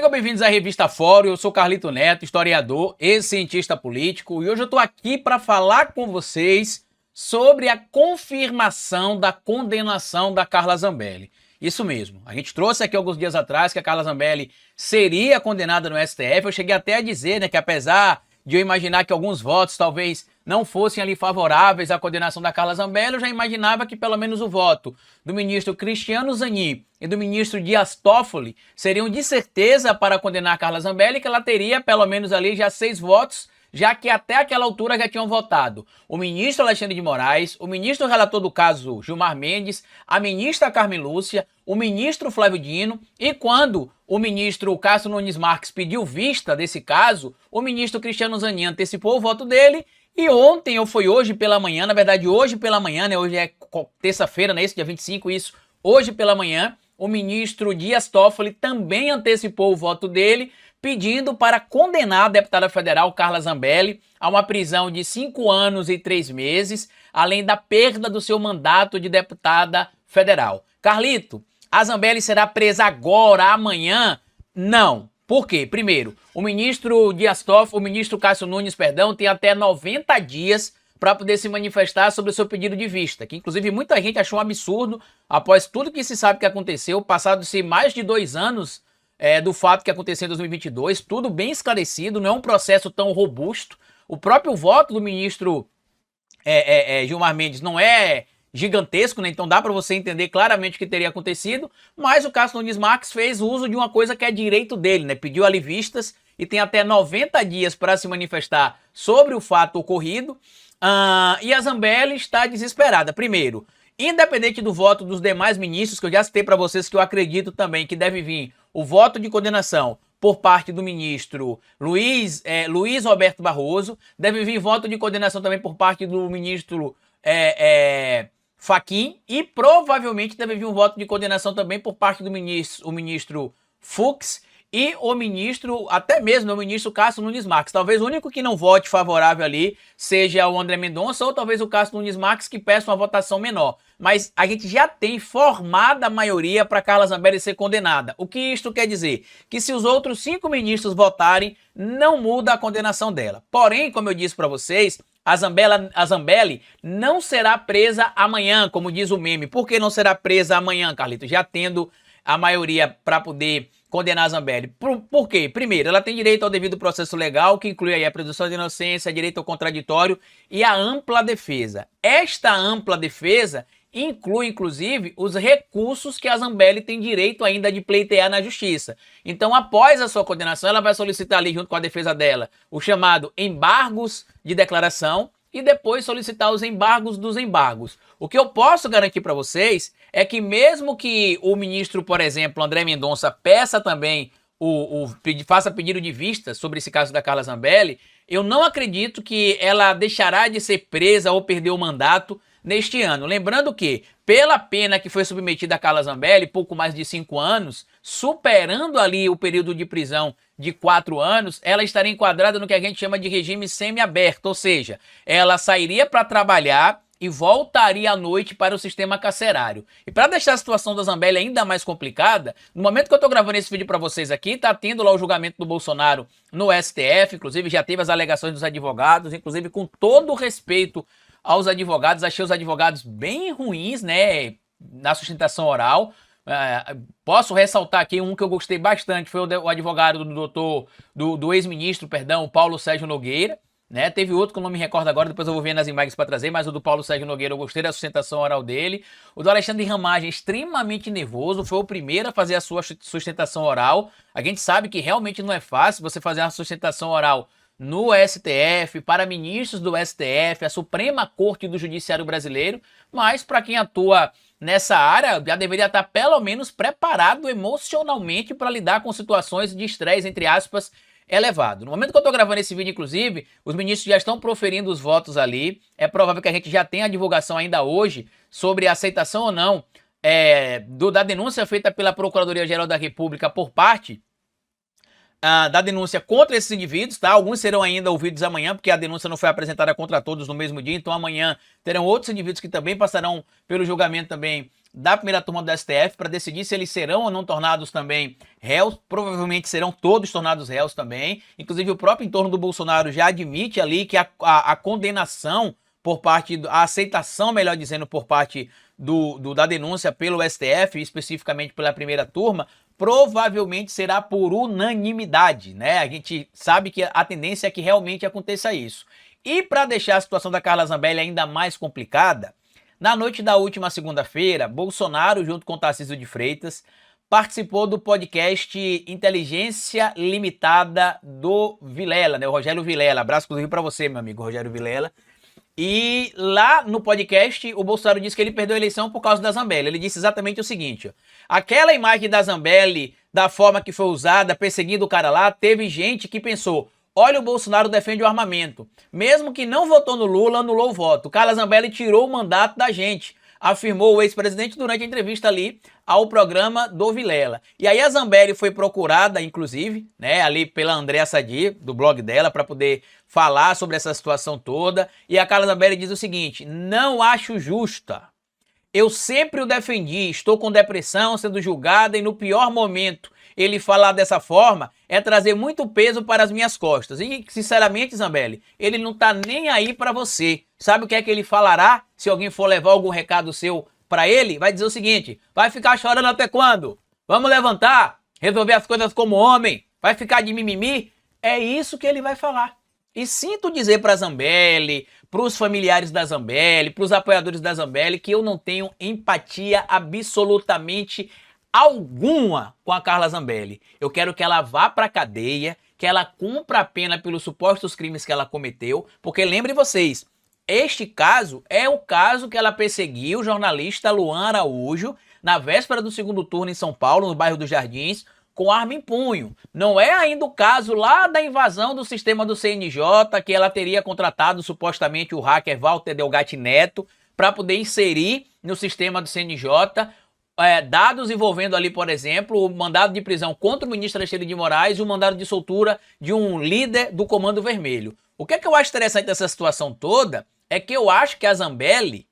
Sejam bem-vindos à Revista Fórum. Eu sou Carlito Neto, historiador e cientista político, e hoje eu estou aqui para falar com vocês sobre a confirmação da condenação da Carla Zambelli. Isso mesmo, a gente trouxe aqui alguns dias atrás que a Carla Zambelli seria condenada no STF. Eu cheguei até a dizer, né, que apesar de eu imaginar que alguns votos talvez não fossem ali favoráveis à condenação da Carla Zambelli, eu já imaginava que pelo menos o voto do ministro Cristiano Zanin e do ministro Dias Toffoli seriam de certeza para condenar a Carla Zambelli, que ela teria pelo menos ali já 6 votos, já que até aquela altura já tinham votado o ministro Alexandre de Moraes, o ministro relator do caso Gilmar Mendes, a ministra Carmen Lúcia, o ministro Flávio Dino, e quando o ministro Cássio Nunes Marques pediu vista desse caso, o ministro Cristiano Zanin antecipou o voto dele. E ontem, ou foi hoje pela manhã, na verdade hoje pela manhã, né, hoje é terça-feira, né, esse dia 25, isso, hoje pela manhã, o ministro Dias Toffoli também antecipou o voto dele, pedindo para condenar a deputada federal Carla Zambelli a uma prisão de 5 anos e 3 meses, além da perda do seu mandato de deputada federal. Carlito, a Zambelli será presa agora, amanhã? Não. Por quê? Primeiro, o ministro Dias Toffoli, o ministro Cássio Nunes, tem até 90 dias para poder se manifestar sobre o seu pedido de vista, que inclusive muita gente achou um absurdo após tudo que se sabe que aconteceu, passados-se mais de 2 anos do fato que aconteceu em 2022, tudo bem esclarecido, não é um processo tão robusto. O próprio voto do ministro Gilmar Mendes não é gigantesco, né? Então dá para você entender claramente o que teria acontecido, mas o Cássio Nunes Marques fez uso de uma coisa que é direito dele, né? Pediu ali vistas e tem até 90 dias para se manifestar sobre o fato ocorrido. E a Zambelli está desesperada. Primeiro, independente do voto dos demais ministros, que eu já citei para vocês que eu acredito também que deve vir o voto de condenação por parte do ministro Luiz Roberto Barroso, deve vir voto de condenação também por parte do ministro Fachin, e provavelmente deve vir um voto de condenação também por parte do ministro Fux e o ministro, até mesmo o ministro Cássio Nunes Marques. Talvez o único que não vote favorável ali seja o André Mendonça, ou talvez o Cássio Nunes Marques, que peça uma votação menor. Mas a gente já tem formada a maioria para Carla Zambelli ser condenada. O que isto quer dizer? Que se os outros 5 ministros votarem, não muda a condenação dela. Porém, como eu disse para vocês, a Zambelli não será presa amanhã, como diz o meme. Por que não será presa amanhã, Carlito? Já tendo a maioria para poder condenar a Zambelli. Por quê? Primeiro, ela tem direito ao devido processo legal, que inclui aí a presunção de inocência, direito ao contraditório e a ampla defesa. Esta ampla defesa inclui, inclusive, os recursos que a Zambelli tem direito ainda de pleitear na justiça. Então, após a sua condenação, ela vai solicitar ali, junto com a defesa dela, o chamado embargos de declaração e depois solicitar os embargos dos embargos. O que eu posso garantir para vocês é que mesmo que o ministro, por exemplo, André Mendonça, peça também, faça pedido de vista sobre esse caso da Carla Zambelli, eu não acredito que ela deixará de ser presa ou perder o mandato neste ano. Lembrando que, pela pena que foi submetida a Carla Zambelli, pouco mais de 5 anos, superando ali o período de prisão de 4 anos, ela estaria enquadrada no que a gente chama de regime semiaberto, ou seja, ela sairia para trabalhar e voltaria à noite para o sistema carcerário. E para deixar a situação da Zambelli ainda mais complicada, no momento que eu estou gravando esse vídeo para vocês aqui, está tendo lá o julgamento do Bolsonaro no STF, inclusive já teve as alegações dos advogados, inclusive com todo o respeito aos advogados, achei os advogados bem ruins, né, na sustentação oral. Posso ressaltar aqui um que eu gostei bastante, foi o advogado do ex-ministro, o Paulo Sérgio Nogueira, né? Teve outro que eu não me recordo agora, depois eu vou ver nas imagens para trazer, mas o do Paulo Sérgio Nogueira eu gostei da sustentação oral dele. O do Alexandre Ramagem, extremamente nervoso, foi o primeiro a fazer a sua sustentação oral. A gente sabe que realmente não é fácil você fazer uma sustentação oral no STF, para ministros do STF, a Suprema Corte do Judiciário Brasileiro, mas para quem atua nessa área, já deveria estar pelo menos preparado emocionalmente para lidar com situações de estresse, entre aspas, elevado. No momento que eu estou gravando esse vídeo, inclusive, os ministros já estão proferindo os votos ali. É provável que a gente já tenha a divulgação ainda hoje sobre a aceitação ou não da denúncia feita pela Procuradoria-Geral da República por parte da denúncia contra esses indivíduos, tá? Alguns serão ainda ouvidos amanhã, porque a denúncia não foi apresentada contra todos no mesmo dia, então amanhã terão outros indivíduos que também passarão pelo julgamento também da primeira turma do STF para decidir se eles serão ou não tornados também réus. Provavelmente serão todos tornados réus também. Inclusive o próprio entorno do Bolsonaro já admite ali que a condenação por parte, a aceitação, melhor dizendo, por parte da denúncia pelo STF, especificamente pela primeira turma, provavelmente será por unanimidade, né? A gente sabe que a tendência é que realmente aconteça isso. E para deixar a situação da Carla Zambelli ainda mais complicada, na noite da última segunda-feira, Bolsonaro, junto com Tarcísio de Freitas, participou do podcast Inteligência Limitada do Vilela, né? O Rogério Vilela. Abraço inclusive para você, meu amigo Rogério Vilela. E lá no podcast, o Bolsonaro disse que ele perdeu a eleição por causa da Zambelli. Ele disse exatamente o seguinte, ó, aquela imagem da Zambelli, da forma que foi usada, perseguindo o cara lá, teve gente que pensou, olha, o Bolsonaro defende o armamento. Mesmo que não votou no Lula, anulou o voto. Carla Zambelli tirou o mandato da gente, afirmou o ex-presidente durante a entrevista ali ao programa do Vilela. E aí a Zambelli foi procurada, inclusive, né, ali pela Andréa Sadi, do blog dela, para poder falar sobre essa situação toda. E a Carla Zambelli diz o seguinte, não acho justa. Eu sempre o defendi, estou com depressão, sendo julgada e no pior momento ele falar dessa forma é trazer muito peso para as minhas costas. E, sinceramente, Zambelli, ele não tá nem aí para você. Sabe o que é que ele falará se alguém for levar algum recado seu para ele? Vai dizer o seguinte, vai ficar chorando até quando? Vamos levantar, resolver as coisas como homem, vai ficar de mimimi? É isso que ele vai falar. E sinto dizer para a Zambelli, para os familiares da Zambelli, para os apoiadores da Zambelli, que eu não tenho empatia absolutamente alguma com a Carla Zambelli. Eu quero que ela vá para a cadeia, que ela cumpra a pena pelos supostos crimes que ela cometeu, porque lembrem vocês, este caso é o caso que ela perseguiu o jornalista Luan Araújo na véspera do segundo turno em São Paulo, no bairro dos Jardins, com arma em punho. Não é ainda o caso lá da invasão do sistema do CNJ, que ela teria contratado supostamente o hacker Walter Delgatti Neto para poder inserir no sistema do CNJ dados envolvendo ali, por exemplo, o mandado de prisão contra o ministro Alexandre de Moraes e o mandado de soltura de um líder do Comando Vermelho. O que é que eu acho interessante dessa situação toda é que eu acho que a Zambelli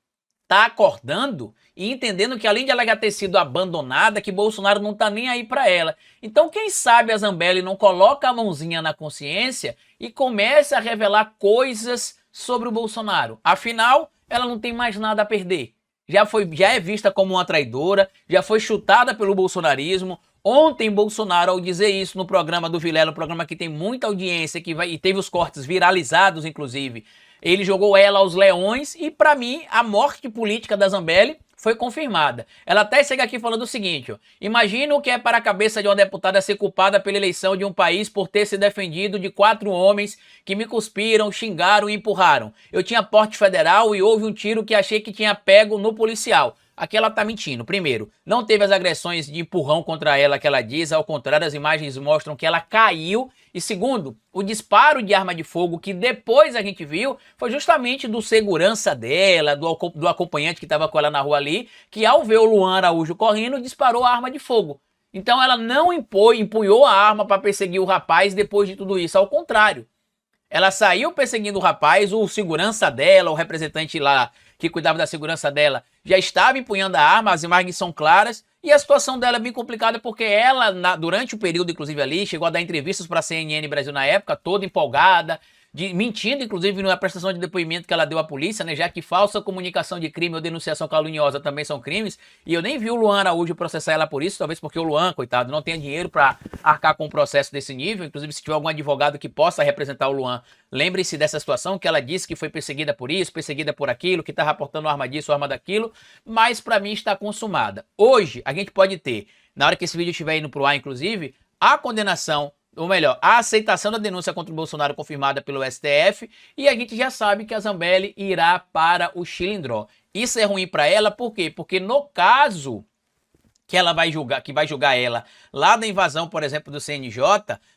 tá acordando e entendendo que além de ela já ter sido abandonada, que Bolsonaro não tá nem aí para ela. Então quem sabe a Zambelli não coloca a mãozinha na consciência e começa a revelar coisas sobre o Bolsonaro. Afinal, ela não tem mais nada a perder. Já é vista como uma traidora, já foi chutada pelo bolsonarismo. Ontem Bolsonaro, ao dizer isso no programa do Vilela, um programa que tem muita audiência e teve os cortes viralizados, inclusive, ele jogou ela aos leões e, para mim, a morte política da Zambelli foi confirmada. Ela até chega aqui falando o seguinte, ó, imagina o que é para a cabeça de uma deputada ser culpada pela eleição de um país por ter se defendido de 4 homens que me cuspiram, xingaram e empurraram. Eu tinha porte federal e houve um tiro que achei que tinha pego no policial. Aqui ela tá mentindo. Primeiro, não teve as agressões de empurrão contra ela que ela diz, ao contrário, as imagens mostram que ela caiu. E segundo, o disparo de arma de fogo que depois a gente viu foi justamente do segurança dela, do acompanhante que estava com ela na rua ali, que ao ver o Luan Araújo correndo, disparou a arma de fogo. Então ela não empunhou a arma para perseguir o rapaz depois de tudo isso, ao contrário. Ela saiu perseguindo o rapaz, o segurança dela, o representante lá que cuidava da segurança dela, já estava empunhando a arma, as imagens são claras, e a situação dela é bem complicada porque ela, durante o período, inclusive ali, chegou a dar entrevistas para a CNN Brasil na época, toda empolgada, mentindo, inclusive, na prestação de depoimento que ela deu à polícia, né, já que falsa comunicação de crime ou denunciação caluniosa também são crimes, e eu nem vi o Luan Araújo processar ela por isso, talvez porque o Luan, coitado, não tenha dinheiro para arcar com um processo desse nível, inclusive se tiver algum advogado que possa representar o Luan, lembre-se dessa situação, que ela disse que foi perseguida por isso, perseguida por aquilo, que está reportando arma disso, arma daquilo, mas para mim está consumada. Hoje, a gente pode ter, na hora que esse vídeo estiver indo pro ar, inclusive, a condenação, ou melhor, a aceitação da denúncia contra o Bolsonaro confirmada pelo STF, e a gente já sabe que a Zambelli irá para o Chilindró. Isso é ruim para ela, por quê? Porque no caso que ela vai julgar ela lá da invasão, por exemplo, do CNJ,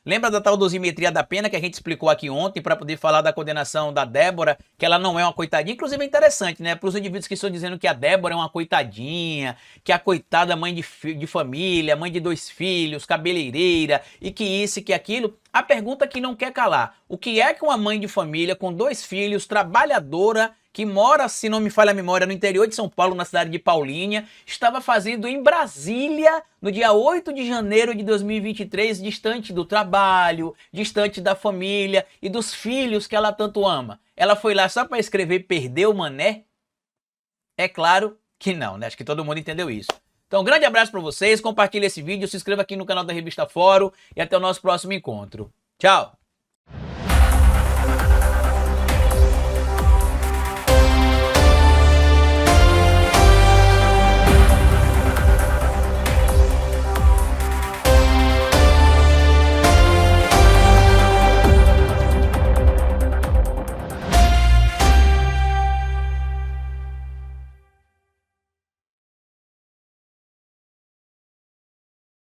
lembra da tal dosimetria da pena que a gente explicou aqui ontem para poder falar da condenação da Débora, que ela não é uma coitadinha, inclusive é interessante, né, para os indivíduos que estão dizendo que a Débora é uma coitadinha, que a coitada mãe de família, mãe de 2 filhos, cabeleireira, e que isso e que aquilo, A pergunta que não quer calar: o que é que uma mãe de família com 2 filhos, trabalhadora, que mora, se não me falha a memória, no interior de São Paulo, na cidade de Paulínia, estava fazendo em Brasília no dia 8 de janeiro de 2023, distante do trabalho, distante da família e dos filhos que ela tanto ama? Ela foi lá só para escrever "perdeu o mané"? É claro que não, né? Acho que todo mundo entendeu isso. Então, um grande abraço para vocês, compartilhe esse vídeo, se inscreva aqui no canal da Revista Fórum e até o nosso próximo encontro. Tchau!